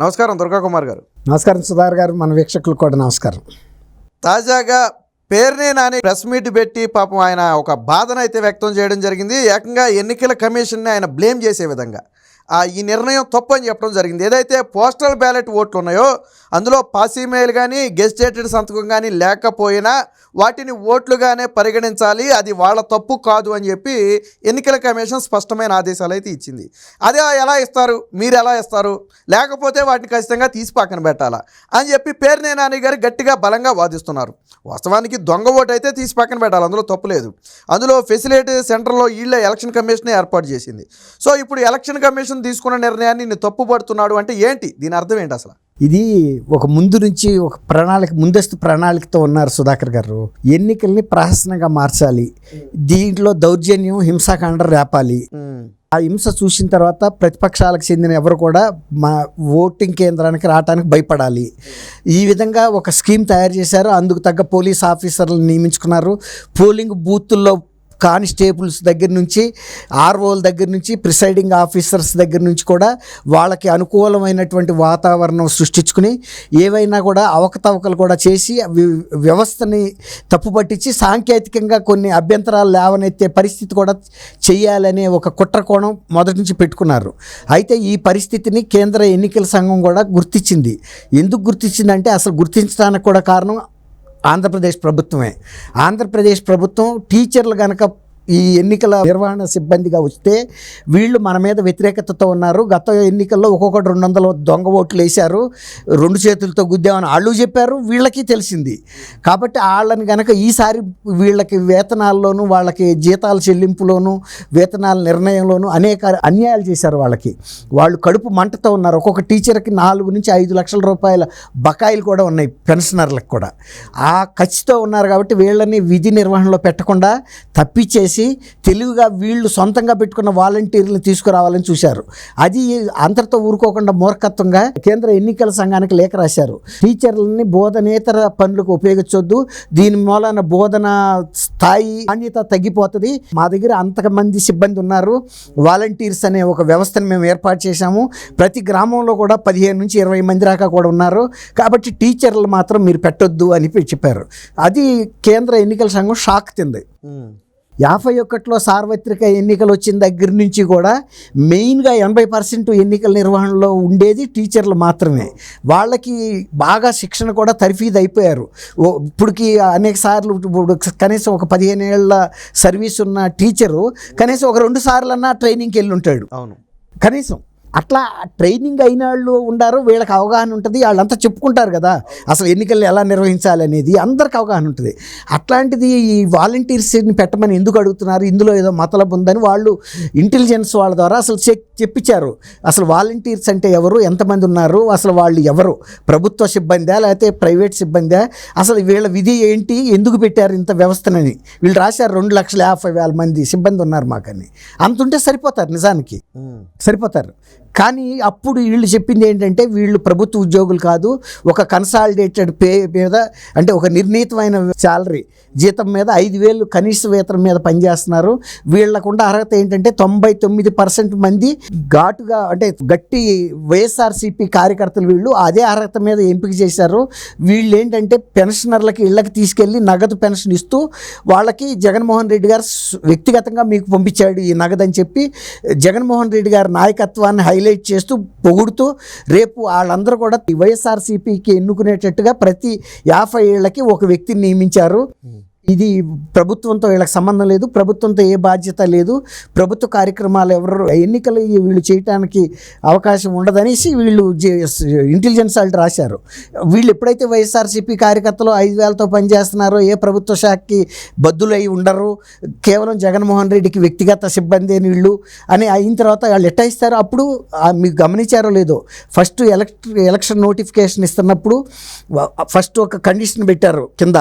నమస్కారం దుర్గా కుమార్ గారు. నమస్కారం సుధార్ గారు, మన వీక్షకులకు కూడా నమస్కారం. తాజాగా పేర్ని నాని ప్రెస్ మీట్ పెట్టి పాపం ఆయన ఒక బాధను అయితే వ్యక్తం చేయడం జరిగింది. ఏకంగా ఎన్నికల కమిషన్ని ఆయన బ్లేమ్ చేసే విధంగా ఈ నిర్ణయం తప్పు అని చెప్పడం జరిగింది. ఏదైతే పోస్టల్ బ్యాలెట్ ఓట్లు ఉన్నాయో అందులో పాసీమెయిల్ కానీ గెజిటేటెడ్ సంతకం కానీ లేకపోయినా వాటిని ఓట్లుగానే పరిగణించాలి, అది వాళ్ళ తప్పు కాదు అని చెప్పి ఎన్నికల కమిషన్ స్పష్టమైన ఆదేశాలు అయితే ఇచ్చింది. అదే ఎలా ఇస్తారు, మీరు ఎలా ఇస్తారు, లేకపోతే వాటిని ఖచ్చితంగా తీసి పక్కన పెట్టాలా అని చెప్పి పేర్ని నాని గారు గట్టిగా బలంగా వాదిస్తున్నారు. వాస్తవానికి దొంగ ఓటు అయితే తీసి పక్కన పెట్టాలి, అందులో తప్పు లేదు. అందులో ఫెసిలిటీ సెంటర్లో వీళ్ళ ఎలక్షన్ కమిషన్ ఏర్పాటు చేసింది. సో ఇప్పుడు ఎలక్షన్ కమిషన్ తీసుకున్న నిర్ణయాన్ని నేను తప్పు పడుతున్నాడు అంటే ఏంటి, దీని అర్థం ఏంటి అసలు? ఇది ఒక ముందు నుంచి ఒక ముందస్తు ప్రణాళికతో ఉన్నారు సుధాకర్ గారు. ఎన్నికల్ని ప్రహసనంగా మార్చాలి, దీంట్లో దౌర్జన్యం హింసాకాండ రేపాలి. ఆ హింస చూసిన తర్వాత ప్రతిపక్షాలకు చెందిన ఎవరు కూడా మా ఓటింగ్ కేంద్రానికి రావడానికి భయపడాలి. ఈ విధంగా ఒక స్కీమ్ తయారు చేశారు. అందుకు తగ్గ పోలీస్ ఆఫీసర్లను నియమించుకున్నారు. పోలింగ్ బూతుల్లో కానిస్టేబుల్స్ దగ్గర నుంచి, ఆర్ఓల దగ్గర నుంచి, ప్రిసైడింగ్ ఆఫీసర్స్ దగ్గర నుంచి కూడా వాళ్ళకి అనుకూలమైనటువంటి వాతావరణం సృష్టించుకుని ఏవైనా కూడా అవకతవకలు కూడా చేసి వ్యవస్థని తప్పుపట్టించి సాంకేతికంగా కొన్ని అభ్యంతరాలు లేవనెత్తే పరిస్థితి కూడా చేయాలనే ఒక కుట్రకోణం మొదటి నుంచి పెట్టుకున్నారు. అయితే ఈ పరిస్థితిని కేంద్ర ఎన్నికల సంఘం కూడా గుర్తించింది. ఎందుకు గుర్తించిందంటే అసలు గుర్తించడానికి కూడా కారణం ఆంధ్రప్రదేశ్ ప్రభుత్వమే. ఆంధ్రప్రదేశ్ ప్రభుత్వం టీచర్లు కనుక ఈ ఎన్నికల నిర్వహణ సిబ్బందిగా వస్తే వీళ్ళు మన మీద వ్యతిరేకతతో ఉన్నారు. గత ఎన్నికల్లో ఒక్కొక్కటి 200 దొంగ ఓట్లు వేశారు, 2 చేతులతో గుద్దామని వాళ్ళు చెప్పారు, వీళ్ళకి తెలిసింది. కాబట్టి వాళ్ళని కనుక ఈసారి వీళ్ళకి వేతనాల్లోనూ, వాళ్ళకి జీతాల చెల్లింపులోనూ, వేతనాల నిర్ణయంలోనూ అనేక అన్యాయాలు చేశారు. వాళ్ళు కడుపు మంటతో ఉన్నారు. ఒక్కొక్క టీచర్కి 4 నుంచి 5 లక్షల రూపాయల బకాయిలు కూడా ఉన్నాయి, పెన్షనర్లకు కూడా. ఆ ఖర్చుతో ఉన్నారు. కాబట్టి వీళ్ళని విధి నిర్వహణలో పెట్టకుండా తప్పిచేసి తెలివిగా వీళ్ళు సొంతంగా పెట్టుకున్న వాలంటీర్లను తీసుకురావాలని చూశారు. అది అంతటితో ఊరుకోకుండా మూర్ఖత్వంగా కేంద్ర ఎన్నికల సంఘానికి లేఖ రాశారు. టీచర్లని బోధనేతర పనులకు ఉపయోగించొద్దు, దీని మూలన బోధన స్థాయి నాణ్యత తగ్గిపోతుంది. మా దగ్గర అంతమంది సిబ్బంది ఉన్నారు, వాలంటీర్స్ అనే ఒక వ్యవస్థను మేము ఏర్పాటు చేశాము. ప్రతి గ్రామంలో కూడా 15 నుంచి 20 మంది దాకా కూడా ఉన్నారు. కాబట్టి టీచర్లు మాత్రం మీరు పెట్టొద్దు అని చెప్పారు. అది కేంద్ర ఎన్నికల సంఘం షాక్ తింది. 51లో సార్వత్రిక ఎన్నికలు వచ్చిన దగ్గర నుంచి కూడా మెయిన్గా 80% ఎన్నికల నిర్వహణలో ఉండేది టీచర్లు మాత్రమే. వాళ్ళకి బాగా శిక్షణ కూడా తర్ఫీదు అయిపోయారు. ఇప్పటికి అనేక సార్లు కనీసం ఒక 15 ఏళ్ల సర్వీస్ ఉన్న టీచరు కనీసం ఒక 2 సార్లన్నా ట్రైనింగ్కి వెళ్ళి ఉంటాడు. అవును, కనీసం అట్లా ట్రైనింగ్ అయిన వాళ్ళు ఉండారు, వీళ్ళకి అవగాహన ఉంటుంది. వాళ్ళంతా చెప్పుకుంటారు కదా అసలు ఎన్నికలు ఎలా నిర్వహించాలనేది, అందరికి అవగాహన ఉంటుంది. అట్లాంటిది ఈ వాలంటీర్స్ని పెట్టమని ఎందుకు అడుగుతున్నారు, ఇందులో ఏదో మతలబు ఉందని వాళ్ళు ఇంటెలిజెన్స్ వాళ్ళ ద్వారా అసలు చెప్పించారు. అసలు వాలంటీర్స్ అంటే ఎవరు, ఎంతమంది ఉన్నారు, అసలు వాళ్ళు ఎవరు, ప్రభుత్వ సిబ్బందా లేకపోతే ప్రైవేట్ సిబ్బందా, అసలు వీళ్ళ విధి ఏంటి, ఎందుకు పెట్టారు ఇంత వ్యవస్థనని వీళ్ళు రాశారు. 2,50,000 మంది సిబ్బంది ఉన్నారు మాకని. అంతుంటే సరిపోతారు, నిజానికి సరిపోతారు. కానీ అప్పుడు వీళ్ళు చెప్పింది ఏంటంటే వీళ్ళు ప్రభుత్వ ఉద్యోగులు కాదు, ఒక కన్సాలిడేటెడ్ పే మీద, అంటే ఒక నిర్ణీతమైన శాలరీ జీతం మీద 5,000 కనీస వేతనం మీద పనిచేస్తున్నారు. వీళ్ళకుండా అర్హత ఏంటంటే 99% మంది ఘాటుగా, అంటే గట్టి వైఎస్ఆర్సీపీ కార్యకర్తలు వీళ్ళు అదే అర్హత మీద ఎంపిక చేశారు. వీళ్ళు ఏంటంటే పెన్షనర్లకి ఇళ్ళకి తీసుకెళ్ళి నగదు పెన్షన్ ఇస్తూ వాళ్ళకి జగన్మోహన్ రెడ్డి గారు వ్యక్తిగతంగా మీకు పంపించాడు ఈ నగదు అని చెప్పి జగన్మోహన్ రెడ్డి గారి నాయకత్వాన్ని హైలైట్ చేస్తూ పొగుడుతూ రేపు వాళ్ళందరూ కూడా వైఎస్ఆర్సీపీకి ఎన్నుకునేటట్టుగా ప్రతి 50 ఏళ్లకి ఒక వ్యక్తిని నియమించారు. ఇది ప్రభుత్వంతో వీళ్ళకి సంబంధం లేదు, ప్రభుత్వంతో ఏ బాధ్యత లేదు, ప్రభుత్వ కార్యక్రమాలు ఎవరు ఎన్నికలు వీళ్ళు చేయడానికి అవకాశం ఉండదనేసి వీళ్ళు ఇంటెలిజెన్స్ వాళ్ళు రాశారు. వీళ్ళు ఎప్పుడైతే వైఎస్ఆర్సీపీ కార్యకర్తలు 5,000తో పనిచేస్తున్నారో, ఏ ప్రభుత్వ శాఖకి బద్దులై ఉండరు, కేవలం జగన్మోహన్ రెడ్డికి వ్యక్తిగత సిబ్బంది అని వీళ్ళు అని అయిన తర్వాత వాళ్ళు ఎట్టా ఇస్తారు. అప్పుడు మీకు గమనించారో లేదో, ఫస్ట్ ఎలక్షన్ నోటిఫికేషన్ ఇస్తున్నప్పుడు ఫస్ట్ ఒక కండిషన్ పెట్టారు కింద,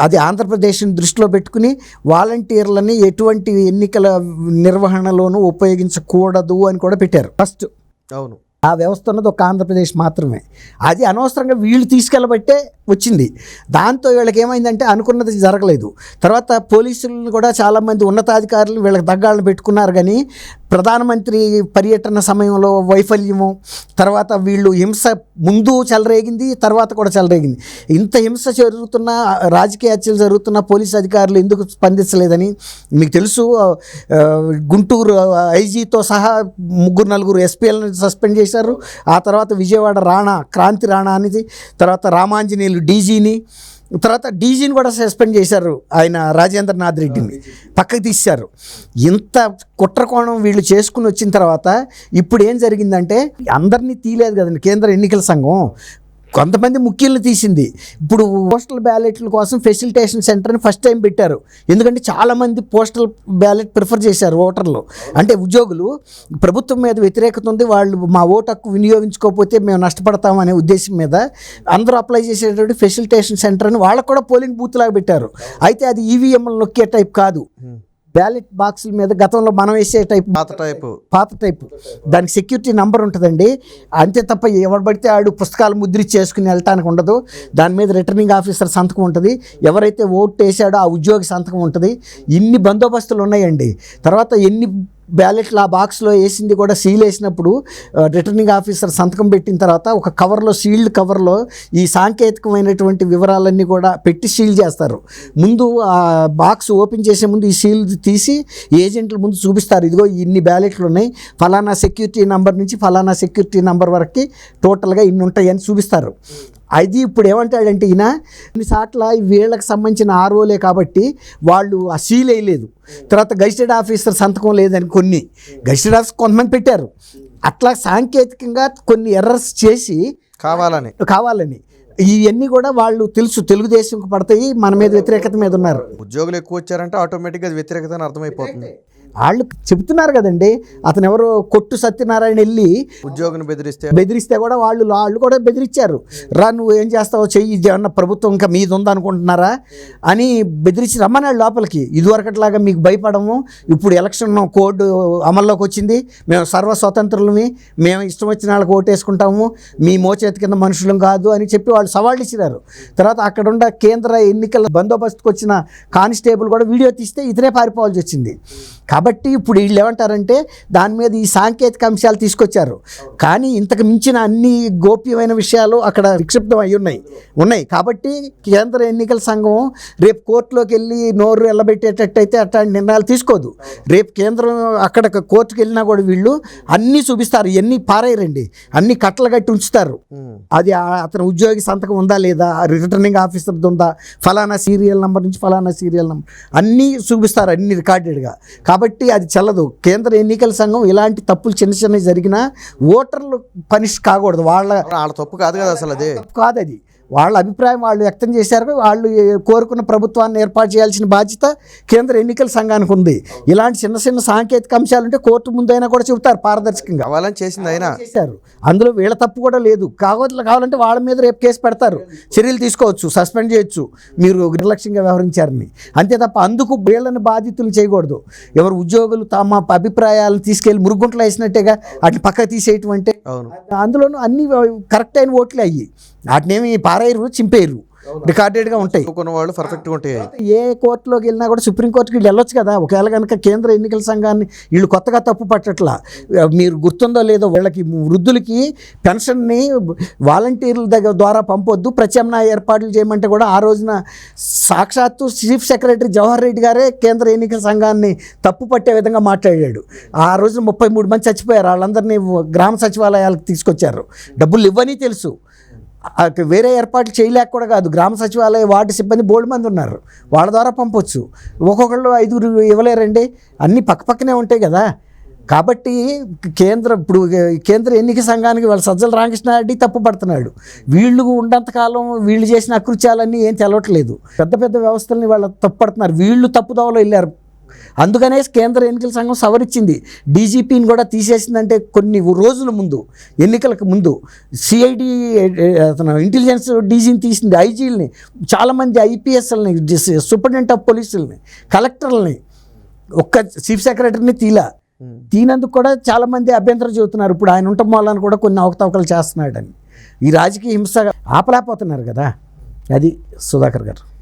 అది ఆంధ్రప్రదేశ్ని దృష్టిలో పెట్టుకుని వాలంటీర్లని ఎటువంటి ఎన్నికల నిర్వహణలోనూ ఉపయోగించకూడదు అని కూడా పెట్టారు ఫస్ట్. అవును, ఆ వ్యవస్థ ఉన్నది ఒక ఆంధ్రప్రదేశ్ మాత్రమే. అది అనవసరంగా వీళ్ళు తీసుకెళ్ళబట్టే వచ్చింది. దాంతో వీళ్ళకి ఏమైందంటే అనుకున్నది జరగలేదు. తర్వాత పోలీసులను కూడా చాలామంది ఉన్నతాధికారులు వీళ్ళకి దగ్గాలను పెట్టుకున్నారు. కానీ ప్రధానమంత్రి పర్యటన సమయంలో వైఫల్యము, తర్వాత వీళ్ళు హింస ముందు చెలరేగింది, తర్వాత కూడా చెలరేగింది. ఇంత హింస జరుగుతున్న, రాజకీయ హత్యలు జరుగుతున్న పోలీసు అధికారులు ఎందుకు స్పందించలేదని మీకు తెలుసు. గుంటూరు ఐజీతో సహా 3-4 ఎస్పీలను సస్పెండ్ చేశారు. ఆ తర్వాత విజయవాడ క్రాంతి రాణా అనేది, తర్వాత రామాంజనేయులు డీజీని, తర్వాత డీజీని కూడా సస్పెండ్ చేశారు. ఆయన రాజేంద్రనాథ్ రెడ్డిని పక్కకు తీశారు. ఇంత కుట్రకోణం వీళ్ళు చేసుకుని వచ్చిన తర్వాత ఇప్పుడు ఏం జరిగిందంటే, అందరినీ తీయలేదు కదండి కేంద్ర ఎన్నికల సంఘం, కొంతమంది ముఖ్యులను తీసింది. ఇప్పుడు పోస్టల్ బ్యాలెట్ల కోసం ఫెసిలిటేషన్ సెంటర్ని ఫస్ట్ టైం పెట్టారు. ఎందుకంటే చాలామంది పోస్టల్ బ్యాలెట్ ప్రిఫర్ చేశారు ఓటర్లు. అంటే ఉద్యోగులు ప్రభుత్వం మీద వ్యతిరేకత ఉంది, వాళ్ళు మా ఓటు హక్కు వినియోగించుకోకపోతే మేము నష్టపడతాం అనే ఉద్దేశం మీద అందరూ అప్లై చేసేటటువంటి ఫెసిలిటేషన్ సెంటర్ని వాళ్ళకు కూడా పోలింగ్ బూత్ లాగా పెట్టారు. అయితే అది ఈవీఎంలు నొక్కే టైప్ కాదు, బ్యాలెట్ బాక్సుల మీద గతంలో మనం వేసే పాత టైపు దానికి సెక్యూరిటీ నెంబర్ ఉంటుందండి. అంతే తప్ప ఎవరు పడితే ఆడు పుస్తకాలు ముద్రించి చేసుకుని వెళ్ళటానికి ఉండదు. దాని మీద రిటర్నింగ్ ఆఫీసర్ సంతకం ఉంటుంది, ఎవరైతే ఓటు వేసాడో ఆ ఉద్యోగి సంతకం ఉంటుంది. ఇన్ని బందోబస్తులు ఉన్నాయండి. తర్వాత ఎన్ని బ్యాలెట్లు ఆ బాక్స్లో వేసింది కూడా సీల్ వేసినప్పుడు రిటర్నింగ్ ఆఫీసర్ సంతకం పెట్టిన తర్వాత ఒక కవర్లో, సీల్డ్ కవర్లో ఈ సాంకేతికమైనటువంటి వివరాలన్నీ కూడా పెట్టి సీల్ చేస్తారు. ముందు ఆ బాక్స్ ఓపెన్ చేసే ముందు ఈ సీల్ తీసి ఏజెంట్ల ముందు చూపిస్తారు. ఇదిగో ఇన్ని బ్యాలెట్లు ఉన్నాయి, ఫలానా సెక్యూరిటీ నెంబర్ నుంచి ఫలానా సెక్యూరిటీ నెంబర్ వరకు టోటల్గా ఇన్ని ఉంటాయని చూపిస్తారు. అది ఇప్పుడు ఏమంటాడంటే ఈయన కొన్నిసార్ల వీళ్ళకి సంబంధించిన ఆర్ఓలే కాబట్టి వాళ్ళు ఆ సీల్ వేయలేదు. తర్వాత గజిటెడ్ ఆఫీసర్ సంతకం లేదని కొన్ని గజిటెడ్ ఆఫీసర్ కొంతమంది పెట్టారు. అట్లా సాంకేతికంగా కొన్ని ఎర్రర్స్ చేసి కావాలని ఇవన్నీ కూడా వాళ్ళు తెలుసు, తెలుగుదేశంకు పడతాయి, మన మీద వ్యతిరేకత మీద ఉన్నారు. ఉద్యోగులు ఎక్కువ వచ్చారంటే ఆటోమేటిక్గా వ్యతిరేకత అని అర్థమైపోతుంది. వాళ్ళు చెబుతున్నారు కదండి, అతను ఎవరో కొట్టు సత్యనారాయణ వెళ్ళి ఉద్యోగిని బెదిరిస్తే కూడా వాళ్ళు కూడా బెదిరించారు. రా నువ్వు ఏం చేస్తావో చెయ్యి, ఏమన్నా ప్రభుత్వం ఇంకా మీద ఉందనుకుంటున్నారా అని బెదిరించి రమ్మన్నాడు లోపలికి. ఇదివరకట్లాగా మీకు భయపడము, ఇప్పుడు ఎలక్షన్ కోడ్ అమల్లోకి వచ్చింది, మేము సర్వ స్వతంత్రులమి, మేము ఇష్టం వచ్చిన వాళ్ళకి ఓటేసుకుంటాము, మీ మోచేతి కింద మనుషులం కాదు అని చెప్పి వాళ్ళు సవాళ్ళు ఇచ్చినారు. తర్వాత అక్కడున్న కేంద్ర ఎన్నికల బందోబస్తుకు వచ్చిన కానిస్టేబుల్ కూడా వీడియో తీస్తే ఇతరే పారిపోవాల్సి వచ్చింది. కాబట్టి ఇప్పుడు వీళ్ళు ఏమంటారంటే దాని మీద ఈ సాంకేతిక అంశాలు తీసుకొచ్చారు. కానీ ఇంతకు మించిన అన్ని గోప్యమైన విషయాలు అక్కడ విక్షిప్తం అయి ఉన్నాయి. కాబట్టి కేంద్ర ఎన్నికల సంఘం రేపు కోర్టులోకి వెళ్ళి నోరు వెళ్ళబెట్టేటట్టయితే అట్లాంటి నిర్ణయాలు తీసుకోదు. రేపు కేంద్రం అక్కడ కోర్టుకు వెళ్ళినా కూడా వీళ్ళు అన్నీ చూపిస్తారు, ఇవన్నీ పారేయరండి, అన్ని కట్టలు కట్టి ఉంచుతారు. అది అతని ఉద్యోగి సంతకం ఉందా లేదా, రిటర్నింగ్ ఆఫీసర్ది ఉందా, ఫలానా సీరియల్ నెంబర్ నుంచి ఫలానా సీరియల్ నెంబర్ అన్నీ చూపిస్తారు, అన్ని రికార్డెడ్గా. కాబట్టి అది చెల్లదు. కేంద్ర ఎన్నికల సంఘం ఇలాంటి తప్పులు చిన్న జరిగినా ఓటర్లు పనిష్ కాకూడదు. వాళ్ళ తప్పు కాదు కదా, అసలు అదే కాదు, అది వాళ్ళ అభిప్రాయం వాళ్ళు వ్యక్తం చేశారు. వాళ్ళు కోరుకున్న ప్రభుత్వాన్ని ఏర్పాటు చేయాల్సిన బాధ్యత కేంద్ర ఎన్నికల సంఘానికి ఉంది. ఇలాంటి చిన్న సాంకేతిక అంశాలు ఉంటే కోర్టు ముందైనా కూడా చెబుతారు పారదర్శకంగా. కావాలని చేసింది అయినా చేశారు, అందులో వీళ్ళ తప్పు కూడా లేదు. కావాలంటే వాళ్ళ మీద రేపు కేసు పెడతారు, చర్యలు తీసుకోవచ్చు, సస్పెండ్ చేయొచ్చు, మీరు నిర్లక్ష్యంగా వ్యవహరించారని. అంతే తప్ప అందుకు వీళ్ళని బాధితులు చేయకూడదు. ఎవరు ఉద్యోగులు తమ అభిప్రాయాలను తీసుకెళ్ళి మురుగుంటలు వేసినట్టేగా వాటిని పక్కకు తీసేయటం అంటే, అందులోనూ అన్ని కరెక్ట్ అయిన ఓట్లే అయ్యి, వాటినేమి పారేయరు, చింపేయరు, రికార్డెడ్గా ఉంటాయి. వాళ్ళు పర్ఫెక్ట్గా ఉంటాయి. ఏ కోర్టులోకి వెళ్ళినా కూడా సుప్రీంకోర్టుకి వీళ్ళు వెళ్ళొచ్చు కదా. ఒకవేళ కనుక కేంద్ర ఎన్నికల సంఘాన్ని వీళ్ళు కొత్తగా తప్పు పట్టట్లా. మీరు గుర్తుందో లేదో, వీళ్ళకి వృద్ధులకి పెన్షన్ని వాలంటీర్ల ద్వారా పంపొద్దు, ప్రత్యామ్నాయ ఏర్పాట్లు చేయమంటే కూడా ఆ రోజున సాక్షాత్తు చీఫ్ సెక్రటరీ జవహర్ రెడ్డి గారే కేంద్ర ఎన్నికల సంఘాన్ని తప్పు పట్టే విధంగా మాట్లాడాడు. ఆ రోజున 33 మంది చచ్చిపోయారు, వాళ్ళందరినీ గ్రామ సచివాలయాలకు తీసుకొచ్చారు. డబ్బులు ఇవ్వని తెలుసు, వేరే ఏర్పాట్లు చేయలేక కూడా కాదు, గ్రామ సచివాలయ వార్డు సిబ్బంది బోల్డ్ మంది ఉన్నారు, వాళ్ళ ద్వారా పంపొచ్చు. ఒక్కొక్కళ్ళు 5 ఇవ్వలేరండి, అన్నీ పక్కపక్కనే ఉంటాయి కదా. కాబట్టి ఇప్పుడు కేంద్ర ఎన్నికల సంఘానికి వాళ్ళ సజ్జల రామకృష్ణారెడ్డి తప్పు పడుతున్నాడు. వీళ్ళు ఉన్నంతకాలం వీళ్ళు చేసిన అకృత్యాలన్నీ ఏం తెలవట్లేదు. పెద్ద వ్యవస్థల్ని వాళ్ళు తప్పు పడుతున్నారు, వీళ్ళు తప్పుదోవలో వెళ్ళారు. అందుకనే కేంద్ర ఎన్నికల సంఘం సవరించింది, డీజీపీని కూడా తీసేసిందంటే కొన్ని రోజుల ముందు, ఎన్నికలకు ముందు సిఐడి ఇంటెలిజెన్స్ డీజీని తీసింది, ఐజీలని, చాలామంది ఐపీఎస్ఎల్ని, సూపరింటెండెంట్ ఆఫ్ పోలీసులని, కలెక్టర్లని, ఒక్క చీఫ్ సెక్రటరీని తీనందుకు కూడా చాలామంది అభ్యంతరం చెబుతున్నారు. ఇప్పుడు ఆయన ఉండటం వల్ల కూడా కొన్ని అవకతవకలు చేస్తున్నాడని. ఈ రాజకీయ హింస ఆపలేకపోతున్నారు కదా. అది సుధాకర్ గారు.